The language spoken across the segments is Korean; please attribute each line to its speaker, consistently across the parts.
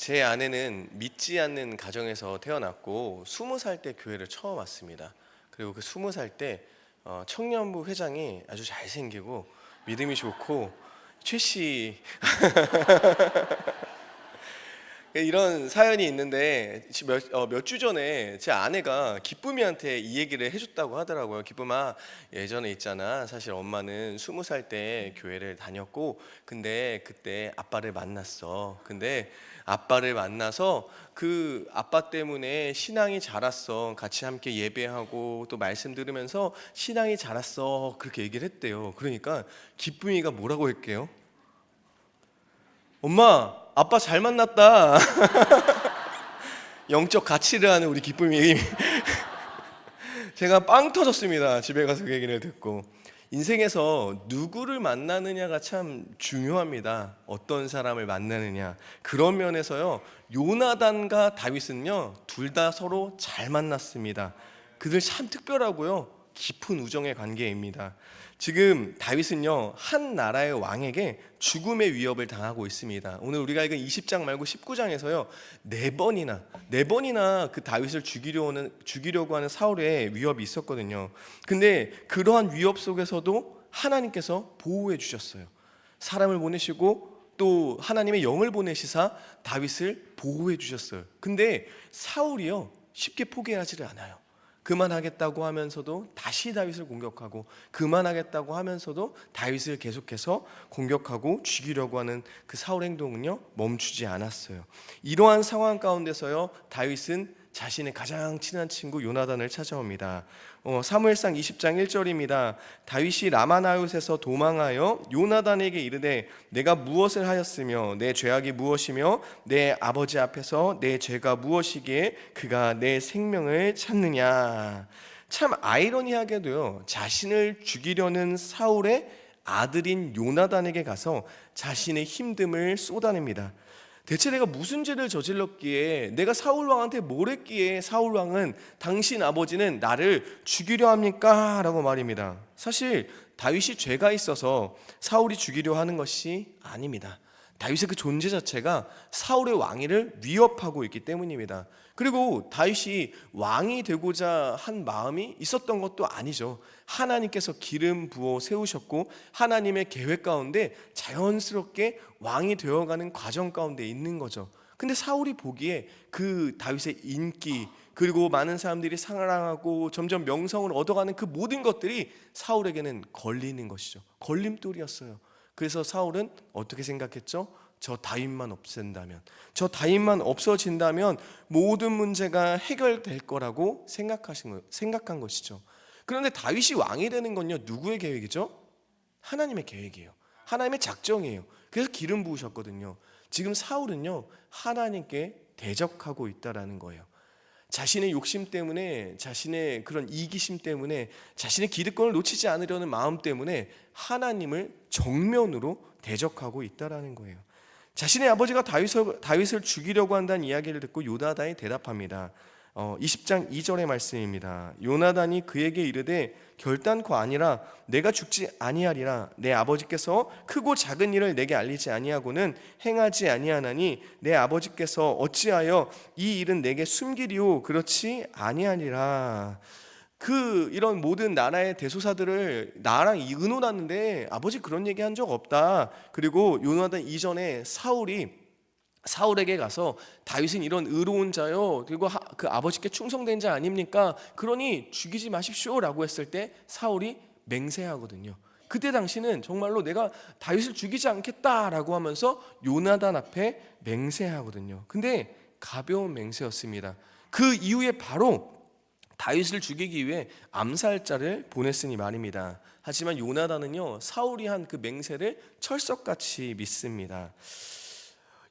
Speaker 1: 제 아내는 믿지 않는 가정에서 태어났고 20살 때 교회를 처음 왔습니다. 그리고 그 20살 때 청년부 회장이 아주 잘생기고 믿음이 좋고 최씨 이런 사연이 있는데 몇 주 전에 제 아내가 기쁨이한테 이 얘기를 해줬다고 하더라고요. 기쁨아, 예전에 있잖아. 사실 엄마는 20살 때 교회를 다녔고 근데 그때 아빠를 만났어. 근데 아빠를 만나서 그 아빠 때문에 신앙이 자랐어. 같이 함께 예배하고 또 말씀 들으면서 신앙이 자랐어. 그렇게 얘기를 했대요. 그러니까 기쁨이가 뭐라고 할게요? 엄마, 아빠 잘 만났다. 영적 가치를 하는 우리 기쁨이 제가 빵 터졌습니다. 집에 가서 그 얘기를 듣고. 인생에서 누구를 만나느냐가 참 중요합니다. 어떤 사람을 만나느냐. 그런 면에서요, 요나단과 다윗은요, 둘 다 서로 잘 만났습니다. 그들 참 특별하고요, 깊은 우정의 관계입니다. 지금 다윗은요, 한 나라의 왕에게 죽음의 위협을 당하고 있습니다. 오늘 우리가 읽은 20장 말고 19장에서요, 네 번이나 그 다윗을 죽이려고 하는 사울의 위협이 있었거든요. 근데 그러한 위협 속에서도 하나님께서 보호해 주셨어요. 사람을 보내시고 또 하나님의 영을 보내시사 다윗을 보호해 주셨어요. 근데 사울이요, 쉽게 포기하지를 않아요. 그만하겠다고 하면서도 다시 다윗을 공격하고, 그만하겠다고 하면서도 다윗을 계속해서 공격하고 죽이려고 하는 그 사울 행동은요, 멈추지 않았어요. 이러한 상황 가운데서요, 다윗은 자신의 가장 친한 친구 요나단을 찾아옵니다. 사무엘상 20장 1절입니다. 다윗이 라마나웃에서 도망하여 요나단에게 이르되 내가 무엇을 하였으며 내 죄악이 무엇이며 내 아버지 앞에서 내 죄가 무엇이기에 그가 내 생명을 찾느냐. 참 아이러니하게도요, 자신을 죽이려는 사울의 아들인 요나단에게 가서 자신의 힘듦을 쏟아냅니다. 대체 내가 무슨 죄를 저질렀기에, 내가 사울 왕한테 뭘 했기에 사울 왕은, 당신 아버지는 나를 죽이려 합니까? 라고 말입니다. 사실 다윗이 죄가 있어서 사울이 죽이려 하는 것이 아닙니다. 다윗의 그 존재 자체가 사울의 왕위를 위협하고 있기 때문입니다. 그리고 다윗이 왕이 되고자 한 마음이 있었던 것도 아니죠. 하나님께서 기름 부어 세우셨고 하나님의 계획 가운데 자연스럽게 왕이 되어가는 과정 가운데 있는 거죠. 근데 사울이 보기에 그 다윗의 인기, 그리고 많은 사람들이 사랑하고 점점 명성을 얻어가는 그 모든 것들이 사울에게는 걸리는 것이죠. 걸림돌이었어요. 그래서 사울은 어떻게 생각했죠? 저 다윗만 없앤다면, 저 다윗만 없어진다면 모든 문제가 해결될 거라고 생각한 것이죠. 그런데 다윗이 왕이 되는 건요, 누구의 계획이죠? 하나님의 계획이에요. 하나님의 작정이에요. 그래서 기름 부으셨거든요. 지금 사울은요, 하나님께 대적하고 있다라는 거예요. 자신의 욕심 때문에, 자신의 그런 이기심 때문에, 자신의 기득권을 놓치지 않으려는 마음 때문에 하나님을 정면으로 대적하고 있다라는 거예요. 자신의 아버지가 다윗을 죽이려고 한다는 이야기를 듣고 요나단이 대답합니다. 20장 2절의 말씀입니다. 요나단이 그에게 이르되 결단코 아니라 내가 죽지 아니하리라. 내 아버지께서 크고 작은 일을 내게 알리지 아니하고는 행하지 아니하나니 내 아버지께서 어찌하여 이 일은 내게 숨기리오 그렇지 아니하리라. 이런 모든 나라의 대소사들을 나랑 의논하는데 아버지 그런 얘기 한 적 없다. 그리고 요나단 이전에 사울에게 가서 다윗은 이런 의로운 자요, 그리고 그 아버지께 충성된 자 아닙니까? 그러니 죽이지 마십시오라고 했을 때 사울이 맹세하거든요. 그때 당시는 정말로 내가 다윗을 죽이지 않겠다라고 하면서 요나단 앞에 맹세하거든요. 근데 가벼운 맹세였습니다. 그 이후에 바로 다윗을 죽이기 위해 암살자를 보냈으니 말입니다. 하지만 요나단은요, 사울이 한 그 맹세를 철석같이 믿습니다.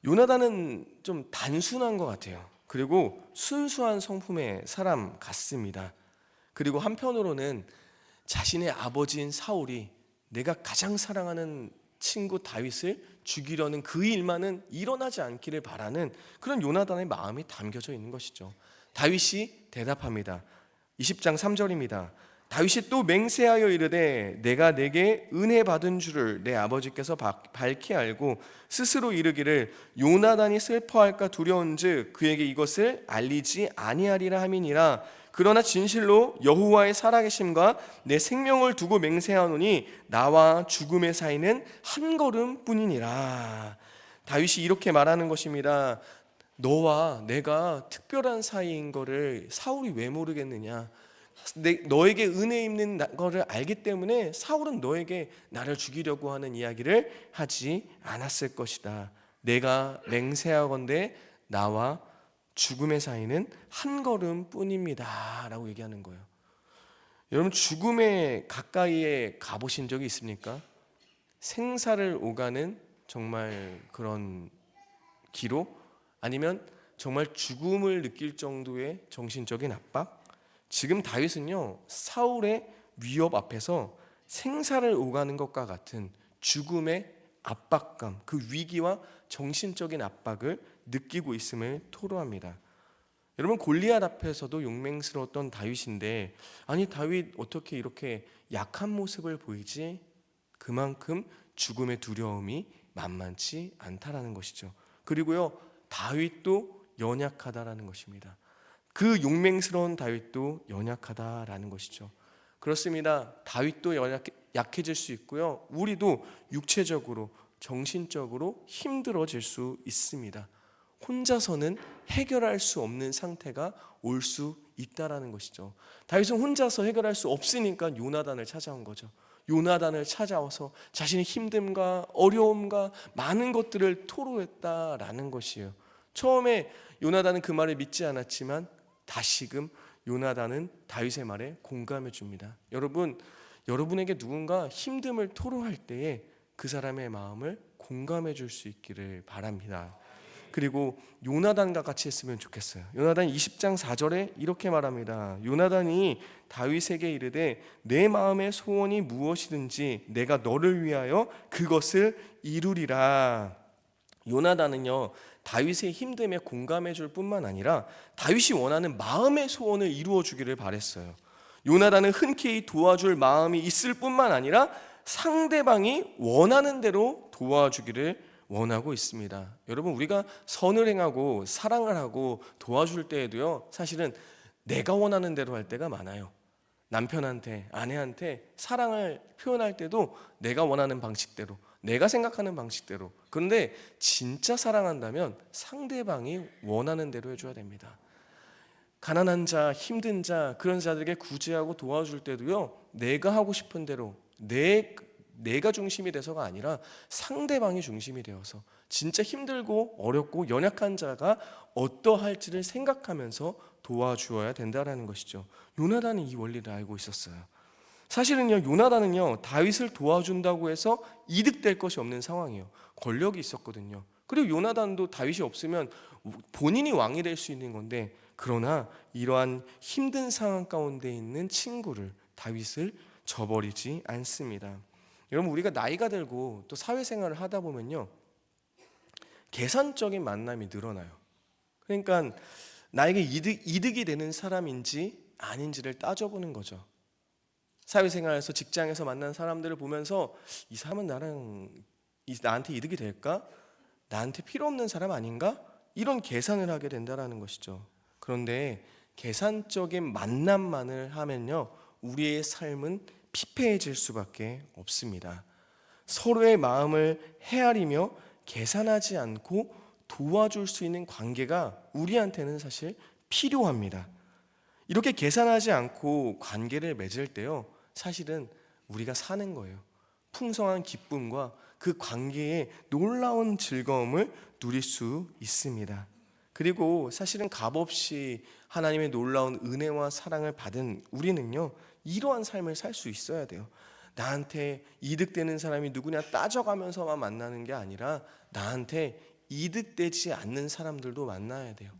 Speaker 1: 요나단은 좀 단순한 것 같아요. 그리고 순수한 성품의 사람 같습니다. 그리고 한편으로는 자신의 아버지인 사울이 내가 가장 사랑하는 친구 다윗을 죽이려는 그 일만은 일어나지 않기를 바라는 그런 요나단의 마음이 담겨져 있는 것이죠. 다윗이 대답합니다. 20장 3절입니다. 다윗이 또 맹세하여 이르되 내가 내게 은혜 받은 줄을 내 아버지께서 밝히 알고 스스로 이르기를 요나단이 슬퍼할까 두려운즉 그에게 이것을 알리지 아니하리라 함이니라. 그러나 진실로 여호와의 살아계심과 내 생명을 두고 맹세하노니 나와 죽음의 사이는 한 걸음뿐이니라. 다윗이 이렇게 말하는 것입니다. 너와 내가 특별한 사이인 거를 사울이 왜 모르겠느냐? 너에게 은혜 있는 거를 알기 때문에 사울은 너에게 나를 죽이려고 하는 이야기를 하지 않았을 것이다. 내가 맹세하건대 나와 죽음의 사이는 한 걸음뿐입니다 라고 얘기하는 거예요. 여러분, 죽음에 가까이에 가보신 적이 있습니까? 생사를 오가는 정말 그런 기로, 아니면 정말 죽음을 느낄 정도의 정신적인 압박? 지금 다윗은요, 사울의 위협 앞에서 생사를 오가는 것과 같은 죽음의 압박감, 그 위기와 정신적인 압박을 느끼고 있음을 토로합니다. 여러분, 골리앗 앞에서도 용맹스러웠던 다윗인데, 아니 다윗 어떻게 이렇게 약한 모습을 보이지? 그만큼 죽음의 두려움이 만만치 않다라는 것이죠. 그리고요, 다윗도 연약하다라는 것입니다. 그 용맹스러운 다윗도 연약하다라는 것이죠. 그렇습니다. 다윗도 약해질 수 있고요, 우리도 육체적으로 정신적으로 힘들어질 수 있습니다. 혼자서는 해결할 수 없는 상태가 올 수 있다라는 것이죠. 다윗은 혼자서 해결할 수 없으니까 요나단을 찾아온 거죠. 요나단을 찾아와서 자신의 힘듦과 어려움과 많은 것들을 토로했다라는 것이에요. 처음에 요나단은 그 말을 믿지 않았지만 다시금 요나단은 다윗의 말에 공감해 줍니다. 여러분에게 누군가 힘듦을 토로할 때에 그 사람의 마음을 공감해 줄 수 있기를 바랍니다. 그리고 요나단과 같이 했으면 좋겠어요. 요나단 20장 4절에 이렇게 말합니다. 요나단이 다윗에게 이르되 내 마음의 소원이 무엇이든지 내가 너를 위하여 그것을 이루리라. 요나단은요, 다윗의 힘듦에 공감해 줄 뿐만 아니라 다윗이 원하는 마음의 소원을 이루어 주기를 바랬어요. 요나단은 흔쾌히 도와줄 마음이 있을 뿐만 아니라 상대방이 원하는 대로 도와주기를 원하고 있습니다. 여러분, 우리가 선을 행하고 사랑을 하고 도와줄 때에도요, 사실은 내가 원하는 대로 할 때가 많아요. 남편한테, 아내한테 사랑을 표현할 때도 내가 원하는 방식대로, 내가 생각하는 방식대로. 그런데 진짜 사랑한다면 상대방이 원하는 대로 해줘야 됩니다. 가난한 자, 힘든 자, 그런 자들에게 구제하고 도와줄 때도요, 내가 하고 싶은 대로, 내가 중심이 돼서가 아니라 상대방이 중심이 되어서 진짜 힘들고 어렵고 연약한 자가 어떠할지를 생각하면서 도와주어야 된다는 것이죠. 요나단은 이 원리를 알고 있었어요. 사실은요, 요나단은요, 다윗을 도와준다고 해서 이득될 것이 없는 상황이에요. 권력이 있었거든요. 그리고 요나단도 다윗이 없으면 본인이 왕이 될 수 있는 건데, 그러나 이러한 힘든 상황 가운데 있는 친구를, 다윗을 저버리지 않습니다. 여러분, 우리가 나이가 들고 또 사회생활을 하다 보면요, 계산적인 만남이 늘어나요. 그러니까 나에게 이득이 되는 사람인지 아닌지를 따져보는 거죠. 사회생활에서, 직장에서 만난 사람들을 보면서 이 사람은 나한테 이득이 될까? 나한테 필요 없는 사람 아닌가? 이런 계산을 하게 된다는 것이죠. 그런데 계산적인 만남만을 하면요, 우리의 삶은 피폐해질 수밖에 없습니다. 서로의 마음을 헤아리며 계산하지 않고 도와줄 수 있는 관계가 우리한테는 사실 필요합니다. 이렇게 계산하지 않고 관계를 맺을 때요, 사실은 우리가 사는 거예요. 풍성한 기쁨과 그 관계의 놀라운 즐거움을 누릴 수 있습니다. 그리고 사실은 값없이 하나님의 놀라운 은혜와 사랑을 받은 우리는요, 이러한 삶을 살 수 있어야 돼요. 나한테 이득되는 사람이 누구냐 따져가면서만 만나는 게 아니라 나한테 이득되지 않는 사람들도 만나야 돼요.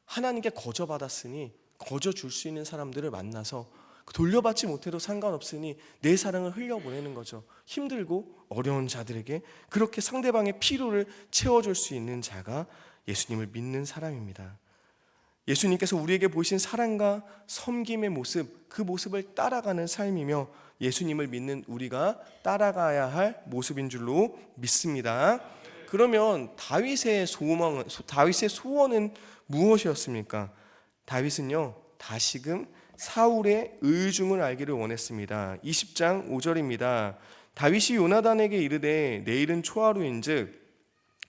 Speaker 1: 하나님께 거저 받았으니 거저 줄 수 있는 사람들을 만나서 돌려받지 못해도 상관없으니 내 사랑을 흘려보내는 거죠. 힘들고 어려운 자들에게 그렇게 상대방의 필요를 채워줄 수 있는 자가 예수님을 믿는 사람입니다. 예수님께서 우리에게 보이신 사랑과 섬김의 모습, 그 모습을 따라가는 삶이며 예수님을 믿는 우리가 따라가야 할 모습인 줄로 믿습니다. 그러면 다윗의 소원은 무엇이었습니까? 다윗은요, 다시금 사울의 의중을 알기를 원했습니다. 20장 5절입니다. 다윗이 요나단에게 이르되 내일은 초하루인즉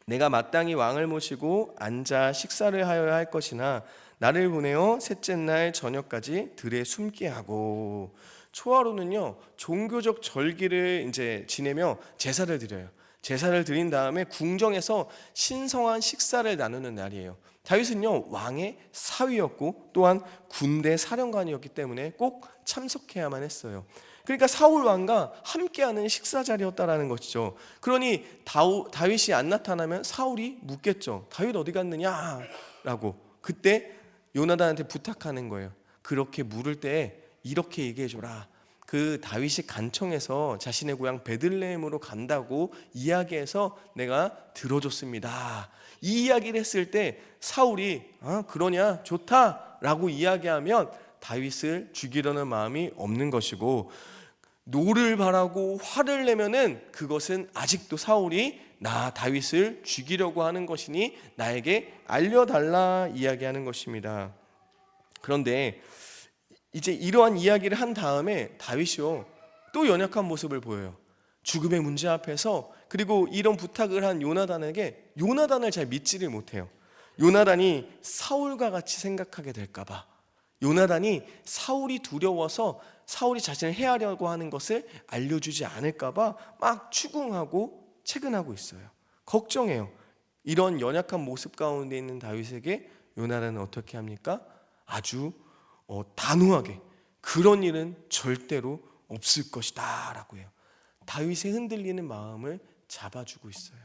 Speaker 1: 내가 마땅히 왕을 모시고 앉아 식사를 하여야 할 것이나 나를 보내어 셋째 날 저녁까지 들에 숨게 하고. 초하루는요, 종교적 절기를 이제 지내며 제사를 드려요. 제사를 드린 다음에 궁정에서 신성한 식사를 나누는 날이에요. 다윗은요, 왕의 사위였고 또한 군대 사령관이었기 때문에 꼭 참석해야만 했어요. 그러니까 사울 왕과 함께하는 식사 자리였다라는 것이죠. 그러니 다윗이 안 나타나면 사울이 묻겠죠. 다윗 어디 갔느냐라고. 그때 요나단한테 부탁하는 거예요. 그렇게 물을 때 이렇게 얘기해줘라. 그 다윗이 간청해서 자신의 고향 베들레헴으로 간다고 이야기해서 내가 들어줬습니다. 이 이야기를 했을 때 사울이 그러냐 좋다라고 이야기하면 다윗을 죽이려는 마음이 없는 것이고, 노를 바라고 화를 내면은 그것은 아직도 사울이 나 다윗을 죽이려고 하는 것이니 나에게 알려달라 이야기하는 것입니다. 그런데 이제 이러한 이야기를 한 다음에 다윗이요, 또 연약한 모습을 보여요. 죽음의 문제 앞에서. 그리고 이런 부탁을 한 요나단에게 요나단을 잘 믿지를 못해요. 요나단이 사울과 같이 생각하게 될까 봐, 요나단이 사울이 두려워서 사울이 자신을 해하려고 하는 것을 알려주지 않을까 봐 막 추궁하고 채근하고 있어요. 걱정해요. 이런 연약한 모습 가운데 있는 다윗에게 요나단은 어떻게 합니까? 아주 단호하게 그런 일은 절대로 없을 것이다 라고 해요. 다윗의 흔들리는 마음을 잡아주고 있어요.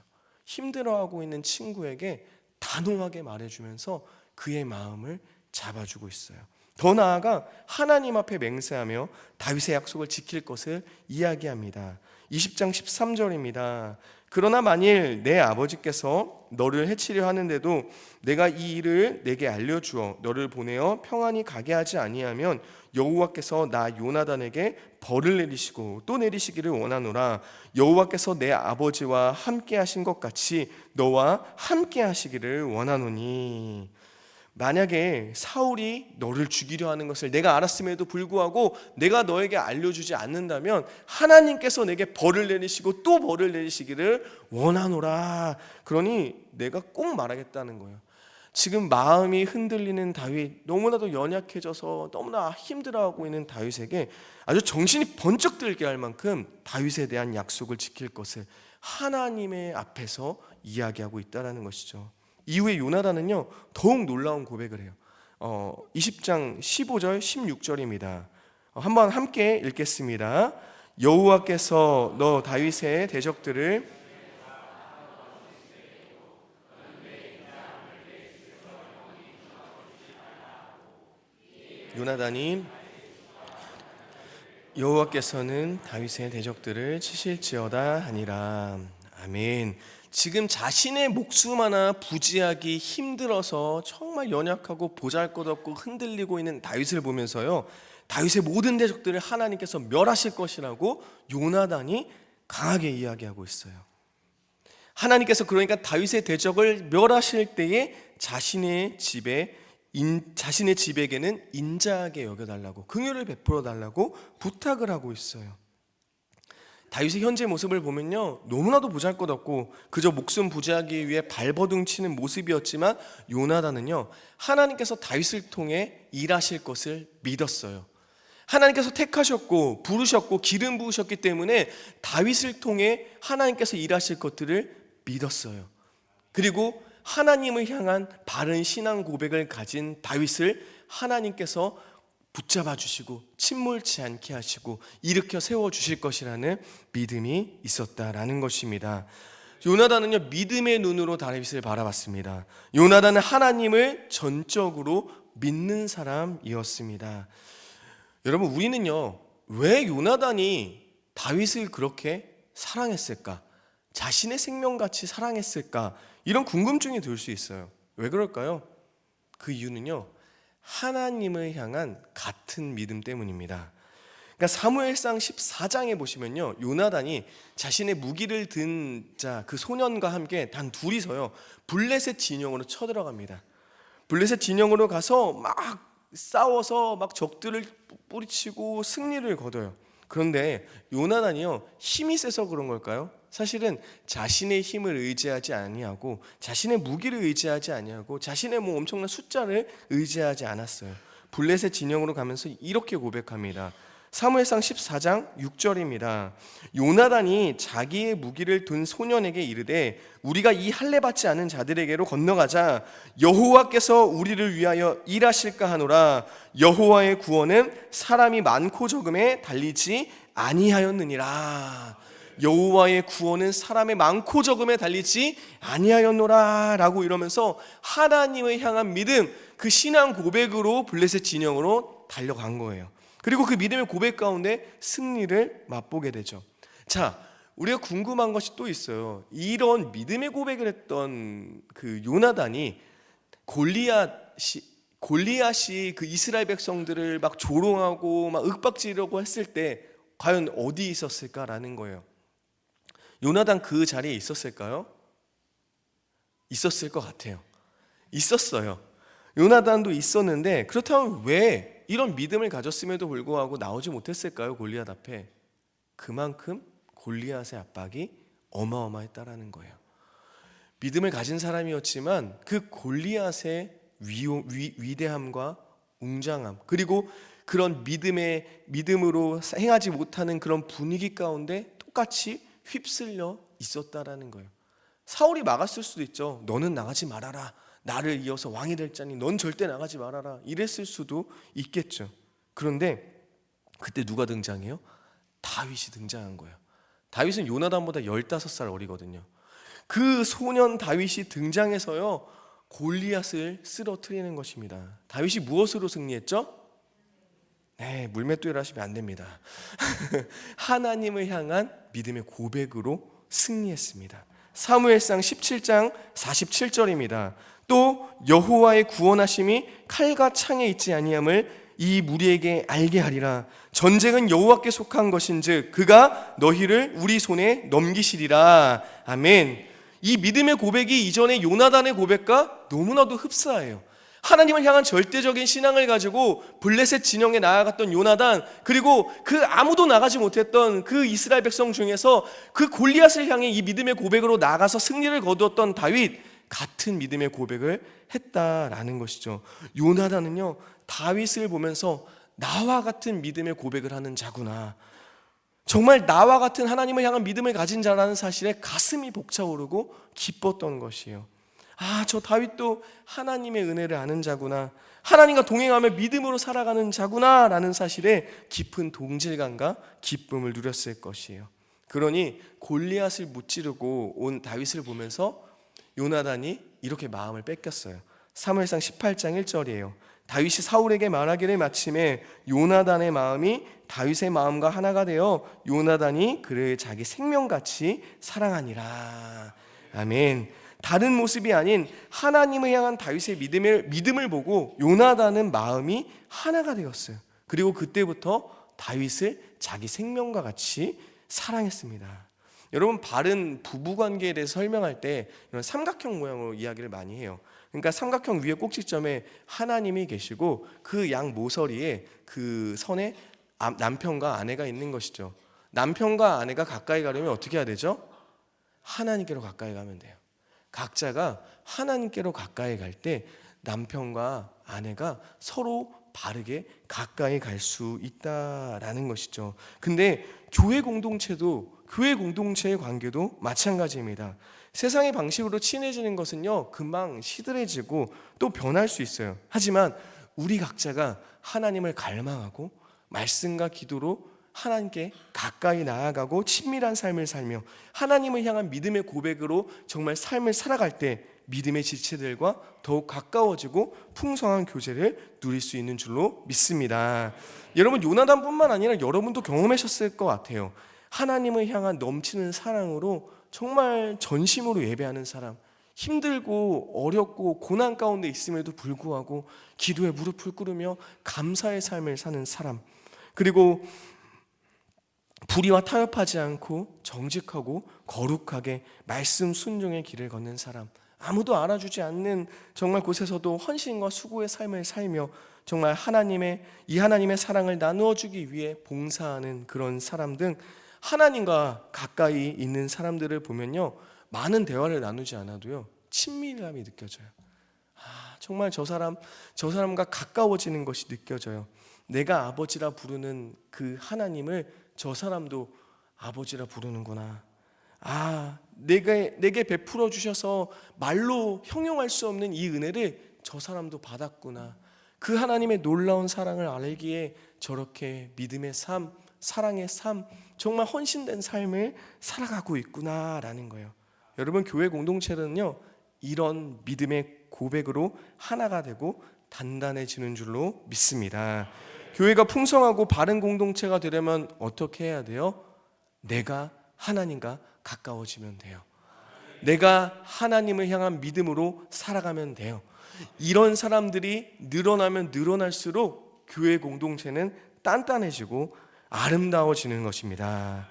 Speaker 1: 힘들어하고 있는 친구에게 단호하게 말해주면서 그의 마음을 잡아주고 있어요. 더 나아가 하나님 앞에 맹세하며 다윗의 약속을 지킬 것을 이야기합니다. 20장 13절입니다. 그러나 만일 내 아버지께서 너를 해치려 하는데도 내가 이 일을 내게 알려주어 너를 보내어 평안히 가게 하지 아니하면 여호와께서 나 요나단에게 벌을 내리시고 또 내리시기를 원하노라. 여호와께서 내 아버지와 함께 하신 것 같이 너와 함께 하시기를 원하노니. 만약에 사울이 너를 죽이려 하는 것을 내가 알았음에도 불구하고 내가 너에게 알려주지 않는다면 하나님께서 내게 벌을 내리시고 또 벌을 내리시기를 원하노라. 그러니 내가 꼭 말하겠다는 거예요. 지금 마음이 흔들리는 다윗, 너무나도 연약해져서 너무나 힘들어하고 있는 다윗에게 아주 정신이 번쩍 들게 할 만큼 다윗에 대한 약속을 지킬 것을 하나님의 앞에서 이야기하고 있다는 것이죠. 이후에 요나단은요, 더욱 놀라운 고백을 해요. 20장 15절 16절입니다. 한번 함께 읽겠습니다. 여호와께서 너 다윗의 대적들을 요나단이 여호와께서는 다윗의 대적들을 치실지어다 하니라. 아멘. 지금 자신의 목숨 하나 부지하기 힘들어서 정말 연약하고 보잘것없고 흔들리고 있는 다윗을 보면서요, 다윗의 모든 대적들을 하나님께서 멸하실 것이라고 요나단이 강하게 이야기하고 있어요. 하나님께서 그러니까 다윗의 대적을 멸하실 때에 자신의 집에게는 인자하게 여겨달라고, 긍휼을 베풀어 달라고 부탁을 하고 있어요. 다윗의 현재 모습을 보면요, 너무나도 보잘것없고 그저 목숨 부지하기 위해 발버둥 치는 모습이었지만 요나단은요, 하나님께서 다윗을 통해 일하실 것을 믿었어요. 하나님께서 택하셨고 부르셨고 기름 부으셨기 때문에 다윗을 통해 하나님께서 일하실 것들을 믿었어요. 그리고 하나님을 향한 바른 신앙 고백을 가진 다윗을 하나님께서 붙잡아 주시고 침몰치 않게 하시고 일으켜 세워 주실 것이라는 믿음이 있었다라는 것입니다. 요나단은요, 믿음의 눈으로 다윗을 바라봤습니다. 요나단은 하나님을 전적으로 믿는 사람이었습니다. 여러분, 우리는요, 왜 요나단이 다윗을 그렇게 사랑했을까? 자신의 생명같이 사랑했을까? 이런 궁금증이 들 수 있어요. 왜 그럴까요? 그 이유는요, 하나님을 향한 같은 믿음 때문입니다. 그러니까 사무엘상 14장에 보시면요, 요나단이 자신의 무기를 든 자 그 소년과 함께 단 둘이서요 블레셋 진영으로 쳐들어갑니다. 블레셋 진영으로 가서 막 싸워서 막 적들을 뿌리치고 승리를 거둬요. 그런데 요나단이요, 힘이 세서 그런 걸까요? 사실은 자신의 힘을 의지하지 아니하고 자신의 무기를 의지하지 아니하고 자신의 뭐 엄청난 숫자를 의지하지 않았어요. 블레셋 진영으로 가면서 이렇게 고백합니다. 사무엘상 14장 6절입니다. 요나단이 자기의 무기를 든 소년에게 이르되 우리가 이 할례 받지 않은 자들에게로 건너가자 여호와께서 우리를 위하여 일하실까 하노라. 여호와의 구원은 사람이 많고 적음에 달리지 아니하였느니라. 여호와의 구원은 사람의 많고 적음에 달리지 아니하였노라 라고 이러면서 하나님을 향한 믿음, 그 신앙 고백으로 블레셋 진영으로 달려간 거예요. 그리고 그 믿음의 고백 가운데 승리를 맛보게 되죠. 자, 우리가 궁금한 것이 또 있어요. 이런 믿음의 고백을 했던 그 요나단이 골리앗이 그 이스라엘 백성들을 막 조롱하고 막 윽박지르려고 했을 때 과연 어디 있었을까라는 거예요. 요나단 그 자리에 있었을까요? 있었을 것 같아요. 있었어요. 요나단도 있었는데 그렇다면 왜 이런 믿음을 가졌음에도 불구하고 나오지 못했을까요? 골리앗 앞에. 그만큼 골리앗의 압박이 어마어마했다라는 거예요. 믿음을 가진 사람이었지만 그 골리앗의 위대함과 웅장함, 그리고 그런 믿음으로 행하지 못하는 그런 분위기 가운데 똑같이 휩쓸려 있었다라는 거예요. 사울이 막았을 수도 있죠. 너는 나가지 말아라. 나를 이어서 왕이 될 자니 넌 절대 나가지 말아라. 이랬을 수도 있겠죠. 그런데 그때 누가 등장해요? 다윗이 등장한 거예요. 다윗은 요나단보다 15살 어리거든요. 그 소년 다윗이 등장해서요 골리앗을 쓰러뜨리는 것입니다. 다윗이 무엇으로 승리했죠? 네, 물맷돌이라 하시면 안 됩니다. 하나님을 향한 믿음의 고백으로 승리했습니다. 사무엘상 17장 47절입니다. 또 여호와의 구원하심이 칼과 창에 있지 아니함을 이 무리에게 알게 하리라. 전쟁은 여호와께 속한 것인즉 그가 너희를 우리 손에 넘기시리라. 아멘. 이 믿음의 고백이 이전의 요나단의 고백과 너무나도 흡사해요. 하나님을 향한 절대적인 신앙을 가지고 블레셋 진영에 나아갔던 요나단, 그리고 그 아무도 나가지 못했던 그 이스라엘 백성 중에서 그 골리앗을 향해 이 믿음의 고백으로 나가서 승리를 거두었던 다윗, 같은 믿음의 고백을 했다라는 것이죠. 요나단은요 다윗을 보면서 나와 같은 믿음의 고백을 하는 자구나, 정말 나와 같은 하나님을 향한 믿음을 가진 자라는 사실에 가슴이 벅차오르고 기뻤던 것이에요. 아, 저 다윗도 하나님의 은혜를 아는 자구나, 하나님과 동행하며 믿음으로 살아가는 자구나 라는 사실에 깊은 동질감과 기쁨을 누렸을 것이에요. 그러니 골리앗을 무찌르고 온 다윗을 보면서 요나단이 이렇게 마음을 뺏겼어요. 사무엘상 18장 1절이에요. 다윗이 사울에게 말하기를 마침에 요나단의 마음이 다윗의 마음과 하나가 되어 요나단이 그를 자기 생명같이 사랑하니라. 아멘. 다른 모습이 아닌 하나님을 향한 다윗의 믿음을 보고 요나단은 마음이 하나가 되었어요. 그리고 그때부터 다윗을 자기 생명과 같이 사랑했습니다. 여러분, 바른 부부관계에 대해서 설명할 때 이런 삼각형 모양으로 이야기를 많이 해요. 그러니까 삼각형 위에 꼭지점에 하나님이 계시고 그 양 모서리에 그 선에 남편과 아내가 있는 것이죠. 남편과 아내가 가까이 가려면 어떻게 해야 되죠? 하나님께로 가까이 가면 돼요. 각자가 하나님께로 가까이 갈 때 남편과 아내가 서로 바르게 가까이 갈 수 있다라는 것이죠. 근데 교회 공동체의 관계도 마찬가지입니다. 세상의 방식으로 친해지는 것은요 금방 시들해지고 또 변할 수 있어요. 하지만 우리 각자가 하나님을 갈망하고 말씀과 기도로 하나님께 가까이 나아가고 친밀한 삶을 살며 하나님을 향한 믿음의 고백으로 정말 삶을 살아갈 때 믿음의 지체들과 더욱 가까워지고 풍성한 교제를 누릴 수 있는 줄로 믿습니다. 여러분, 요나단뿐만 아니라 여러분도 경험하셨을 것 같아요. 하나님을 향한 넘치는 사랑으로 정말 전심으로 예배하는 사람, 힘들고 어렵고 고난 가운데 있음에도 불구하고 기도에 무릎을 꿇으며 감사의 삶을 사는 사람, 그리고 불의와 타협하지 않고 정직하고 거룩하게 말씀 순종의 길을 걷는 사람, 아무도 알아주지 않는 정말 곳에서도 헌신과 수고의 삶을 살며 정말 하나님의 사랑을 나누어 주기 위해 봉사하는 그런 사람 등 하나님과 가까이 있는 사람들을 보면요, 많은 대화를 나누지 않아도요 친밀감이 느껴져요. 정말 저 사람과 가까워지는 것이 느껴져요. 내가 아버지라 부르는 그 하나님을 저 사람도 아버지라 부르는구나. 내게 베풀어 주셔서 말로 형용할 수 없는 이 은혜를 저 사람도 받았구나. 그 하나님의 놀라운 사랑을 알기에 저렇게 믿음의 삶, 사랑의 삶, 정말 헌신된 삶을 살아가고 있구나라는 거예요. 여러분, 교회 공동체는요, 이런 믿음의 고백으로 하나가 되고 단단해지는 줄로 믿습니다. 교회가 풍성하고 바른 공동체가 되려면 어떻게 해야 돼요? 내가 하나님과 가까워지면 돼요. 내가 하나님을 향한 믿음으로 살아가면 돼요. 이런 사람들이 늘어나면 늘어날수록 교회 공동체는 단단해지고 아름다워지는 것입니다.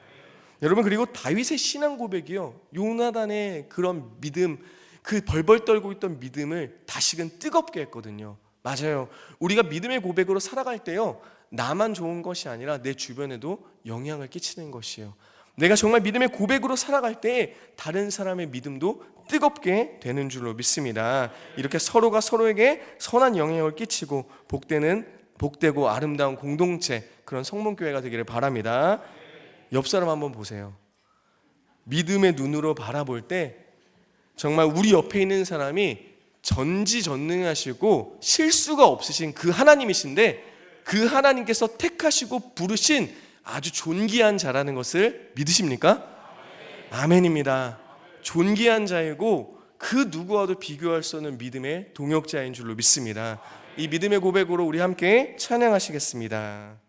Speaker 1: 여러분, 그리고 다윗의 신앙 고백이요, 요나단의 그런 믿음, 그 벌벌 떨고 있던 믿음을 다시금 뜨겁게 했거든요. 맞아요. 우리가 믿음의 고백으로 살아갈 때요, 나만 좋은 것이 아니라 내 주변에도 영향을 끼치는 것이에요. 내가 정말 믿음의 고백으로 살아갈 때 다른 사람의 믿음도 뜨겁게 되는 줄로 믿습니다. 이렇게 서로가 서로에게 선한 영향을 끼치고 복되고 아름다운 공동체, 그런 성문교회가 되기를 바랍니다. 옆 사람 한번 보세요. 믿음의 눈으로 바라볼 때 정말 우리 옆에 있는 사람이 전지전능하시고 실수가 없으신 그 하나님이신데, 그 하나님께서 택하시고 부르신 아주 존귀한 자라는 것을 믿으십니까? 아멘입니다. 존귀한 자이고 그 누구와도 비교할 수 없는 믿음의 동역자인 줄로 믿습니다. 이 믿음의 고백으로 우리 함께 찬양하시겠습니다.